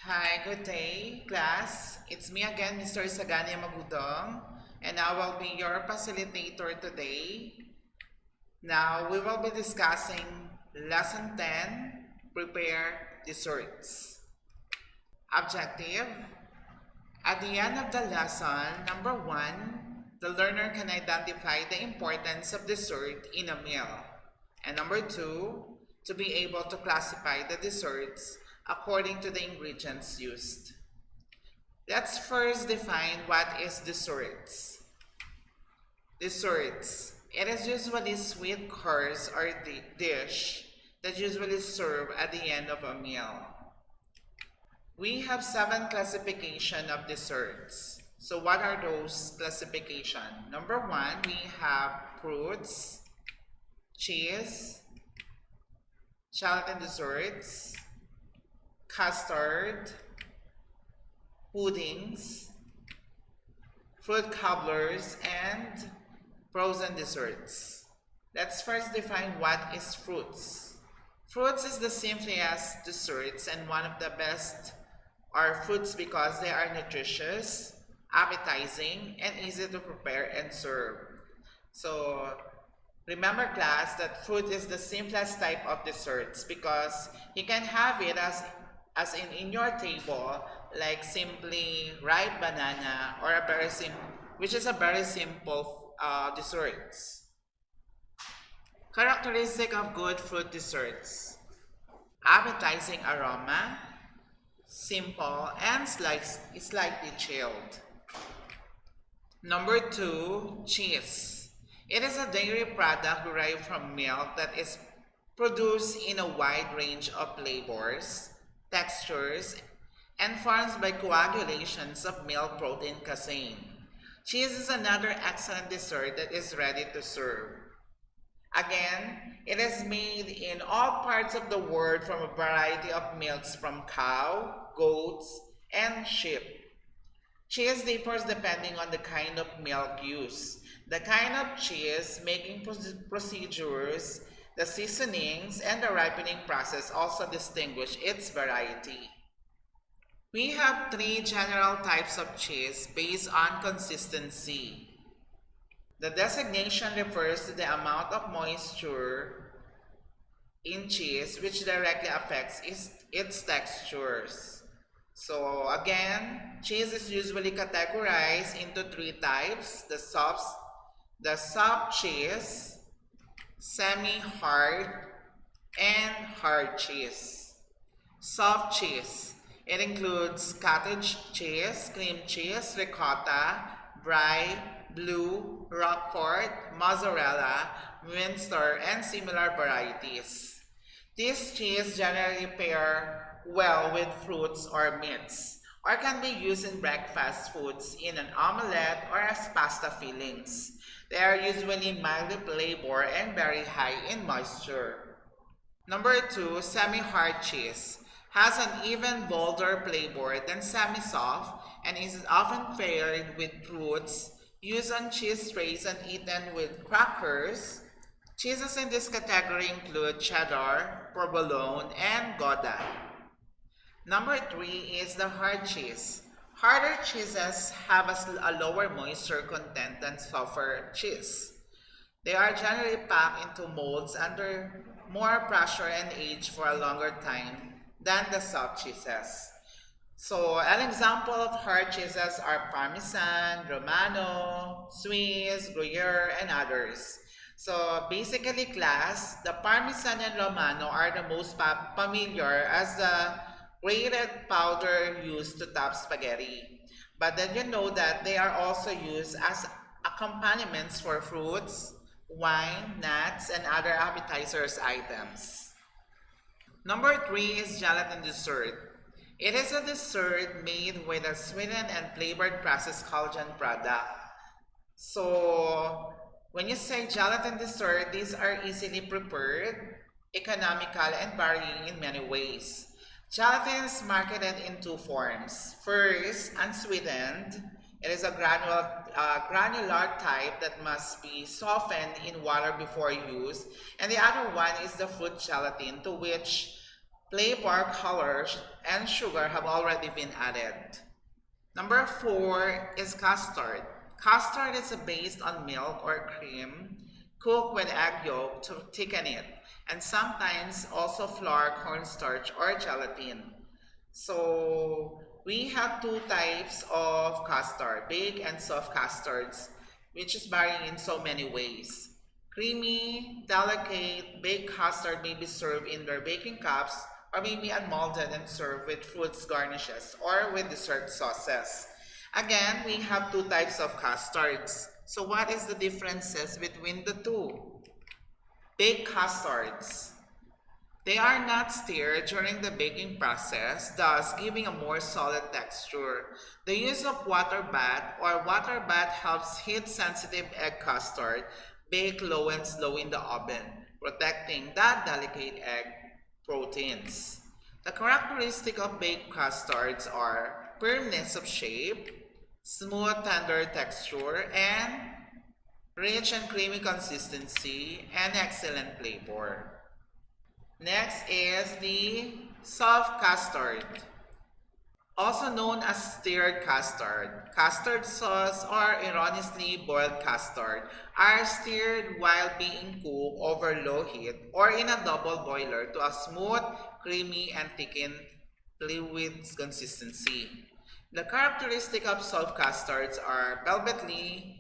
Hi, good day, class. It's me again, Mr. Sagania Magudong, and I will be your facilitator today. Now, we will be discussing Lesson 10, Prepare Desserts. Objective: at the end of the lesson, number 1, the learner can identify the importance of dessert in a meal. And number 2, to be able to classify the desserts according to the ingredients used. Let's first define what is desserts. Desserts. It is usually sweet course or dish that usually served at the end of a meal. We have 7 classification of desserts. So what are those classification? Number 1, we have fruits, cheese, gelatin desserts, custard, puddings, fruit cobblers, and frozen desserts. Let's first define what is fruits. Fruits is the simplest desserts and one of the best are fruits because they are nutritious, appetizing, and easy to prepare and serve. So remember, class, that fruit is the simplest type of desserts because you can have it as in your table, like simply ripe banana or a very which is a very simple desserts. Characteristic of good fruit desserts: appetizing aroma, simple, and slightly chilled. Number 2, cheese. It is a dairy product derived from milk that is produced in a wide range of flavors, textures, and forms by coagulations of milk protein casein. Cheese is another excellent dessert that is ready to serve. Again, it is made in all parts of the world from a variety of milks from cow, goats, and sheep. Cheese differs depending on the kind of milk used, the kind of cheese making procedures, the seasonings, and the ripening process also distinguish its variety. We have 3 general types of cheese based on consistency. The designation refers to the amount of moisture in cheese which directly affects its textures. So again, cheese is usually categorized into 3 types: the soft cheese, semi-hard, and hard cheese. Soft cheese. It includes cottage cheese, cream cheese, ricotta, brie, blue, Roquefort, mozzarella, Windsor, and similar varieties. These cheese generally pair well with fruits or meats, or can be used in breakfast foods in an omelette or as pasta fillings. They are usually mildly flavored and very high in moisture. Number 2, semi-hard cheese. Has an even bolder flavor than semi-soft and is often paired with fruits, used on cheese trays and eaten with crackers. Cheeses in this category include cheddar, provolone, and Gouda. Number 3 is the hard cheese. Harder cheeses have a lower moisture content than softer cheese. They are generally packed into molds under more pressure and aged for a longer time than the soft cheeses. So an example of hard cheeses are Parmesan, Romano, Swiss, Gruyere, and others. So basically, class, the Parmesan and Romano are the most familiar as the grated powder used to top spaghetti. But then you know that they are also used as accompaniments for fruits, wine, nuts, and other appetizers items. Number 3 is gelatin dessert. It is a dessert made with a sweetened and flavored processed collagen product. So when you say gelatin dessert, these are easily prepared, economical, and varying in many ways. Gelatin is marketed in 2 forms. First, unsweetened. It is a granular type that must be softened in water before use. And the other one is the fruit gelatin, to which flavor, colors, and sugar have already been added. Number 4 is custard. Custard is based on milk or cream cooked with egg yolk to thicken it, and sometimes also flour, cornstarch, or gelatin. So we have two types of custard, baked and soft custards, which is varying in so many ways. Creamy, delicate, baked custard may be served in their baking cups or may be unmolded and served with fruits garnishes or with dessert sauces. Again, we have two types of custards. So what is the differences between the two? Baked custards. They are not stirred during the baking process, thus giving a more solid texture. The use of water bath or water bath helps heat-sensitive egg custard bake low and slow in the oven, protecting that delicate egg proteins. The characteristic of baked custards are firmness of shape, smooth tender texture, and rich and creamy consistency, and excellent flavor. Next is the soft custard, also known as stirred custard. Custard sauce or erroneously boiled custard are stirred while being cooked over low heat or in a double boiler to a smooth, creamy, and thickened fluid consistency. The characteristic of soft custards are velvety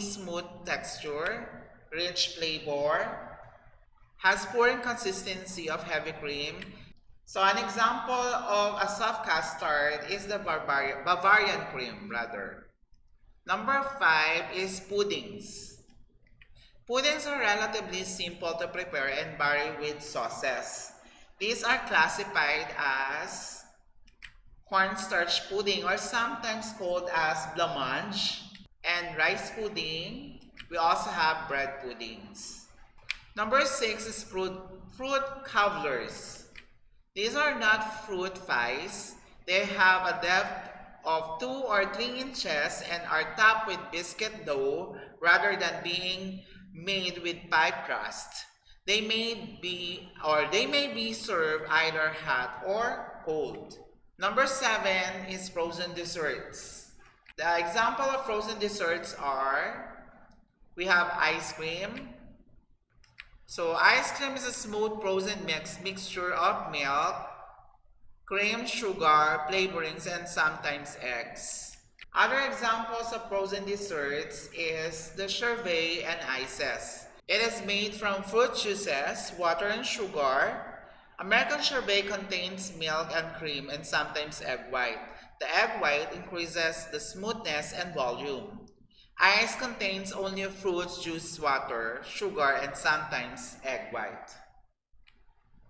smooth texture, rich flavor, has pouring consistency of heavy cream. So an example of a soft custard is the Bavarian cream rather. Number 5 is puddings. Puddings are relatively simple to prepare and vary with sauces. These are classified as cornstarch pudding or sometimes called as blancmange, and rice pudding. We also have bread puddings. Number 6 is fruit cobblers. These are not fruit pies. They have a depth of 2 or 3 inches and are topped with biscuit dough rather than being made with pie crust. They may be served either hot or cold. Number 7 is frozen desserts. The example of frozen desserts are, we have ice cream. So ice cream is a smooth frozen mixture of milk, cream, sugar, flavorings, and sometimes eggs. Other examples of frozen desserts is the sherbet and ices. It is made from fruit juices, water, and sugar. American sherbet contains milk and cream and sometimes egg white. The egg white increases the smoothness and volume. Ice contains only fruits, juice, water, sugar, and sometimes egg white.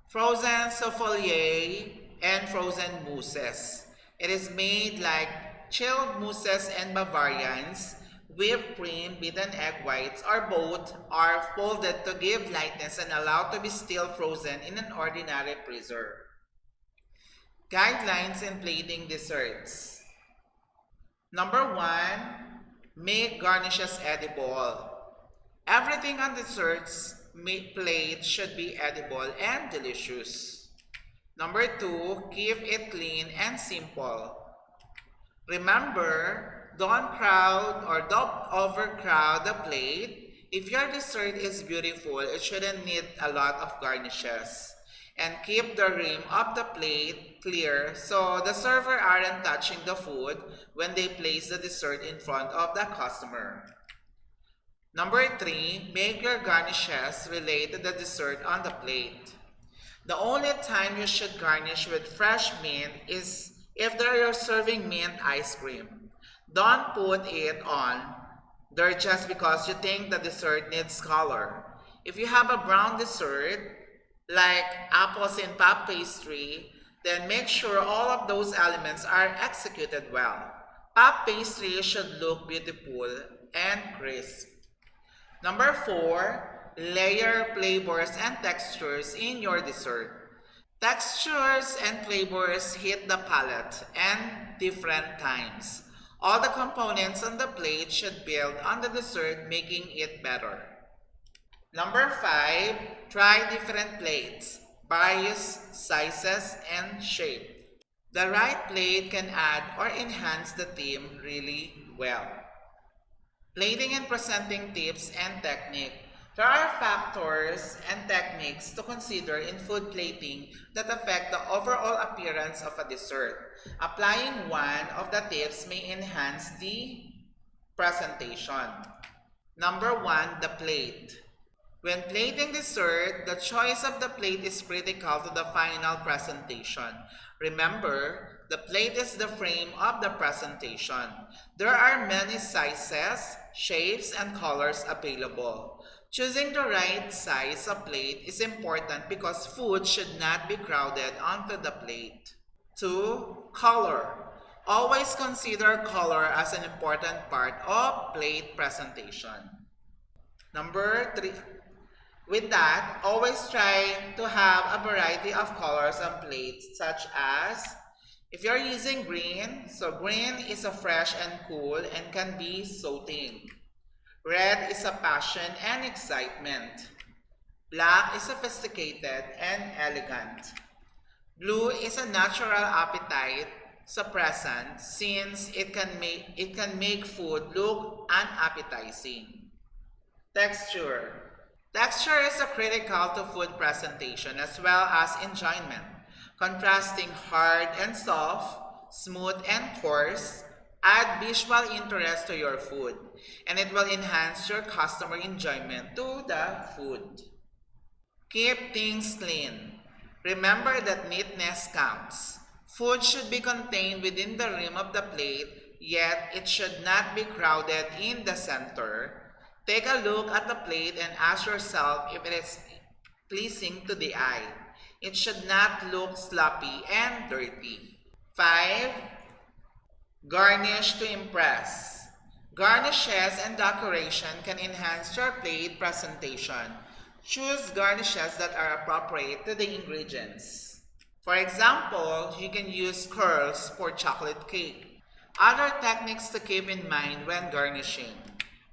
Frozen soufflé and frozen mousses. It is made like chilled mousses and Bavarians. Whipped cream, beaten egg whites, or both are folded to give lightness and allowed to be still frozen in an ordinary freezer. Guidelines in plating desserts. Number 1. Make garnishes edible. Everything on desserts plate should be edible and delicious. Number 2, keep it clean and simple. Remember, don't crowd or don't overcrowd the plate. If your dessert is beautiful, it shouldn't need a lot of garnishes. And keep the rim of the plate clear so the server aren't touching the food when they place the dessert in front of the customer. Number 3, make your garnishes relate to the dessert on the plate. The only time you should garnish with fresh mint is if you're serving mint ice cream. Don't put it on there just because you think the dessert needs color. If you have a brown dessert, like apples in puff pastry, then make sure all of those elements are executed well. Puff pastry should look beautiful and crisp. Number 4, layer flavors and textures in your dessert. Textures and flavors hit the palate at different times. All the components on the plate should build on the dessert, making it better. Number 5, try different plates. various sizes and shape. The right plate can add or enhance the theme really well. Plating and presenting tips and technique. There are factors and techniques to consider in food plating that affect the overall appearance of a dessert. Applying one of the tips may enhance the presentation. Number one, the plate. When plating dessert, the choice of the plate is critical to the final presentation. Remember, the plate is the frame of the presentation. There are many sizes, shapes, and colors available. Choosing the right size of plate is important because food should not be crowded onto the plate. 2. Color. Always consider color as an important part of plate presentation. Number 3. With that, always try to have a variety of colors on plates, such as if you're using green, so green is a fresh and cool and can be soothing. Red is a passion and excitement. Black is sophisticated and elegant. Blue is a natural appetite suppressant since it can make food look unappetizing. Texture. Texture is critical to food presentation as well as enjoyment. Contrasting hard and soft, smooth and coarse, add visual interest to your food, and it will enhance your customer enjoyment to the food. Keep things clean. Remember that neatness counts. Food should be contained within the rim of the plate, yet it should not be crowded in the center. Take a look at the plate and ask yourself if it is pleasing to the eye. It should not look sloppy and dirty. 5. Garnish to impress. Garnishes and decoration can enhance your plate presentation. Choose garnishes that are appropriate to the ingredients. For example, you can use curls for chocolate cake. Other techniques to keep in mind when garnishing.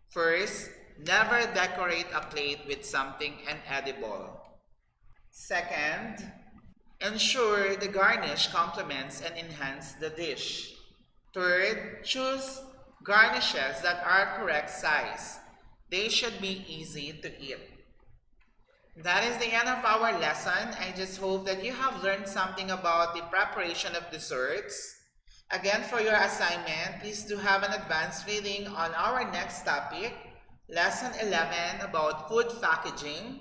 First, never decorate a plate with something inedible. Second, ensure the garnish complements and enhances the dish. Third, choose garnishes that are correct size. They should be easy to eat. That is the end of our lesson. I just hope that you have learned something about the preparation of desserts. Again, for your assignment, please do have an advanced reading on our next topic, Lesson 11 about food packaging.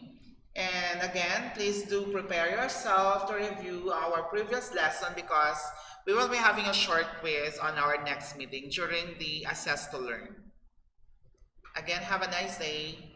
And again, please do prepare yourself to review our previous lesson because we will be having a short quiz on our next meeting during the Assess to Learn. Again, have a nice day.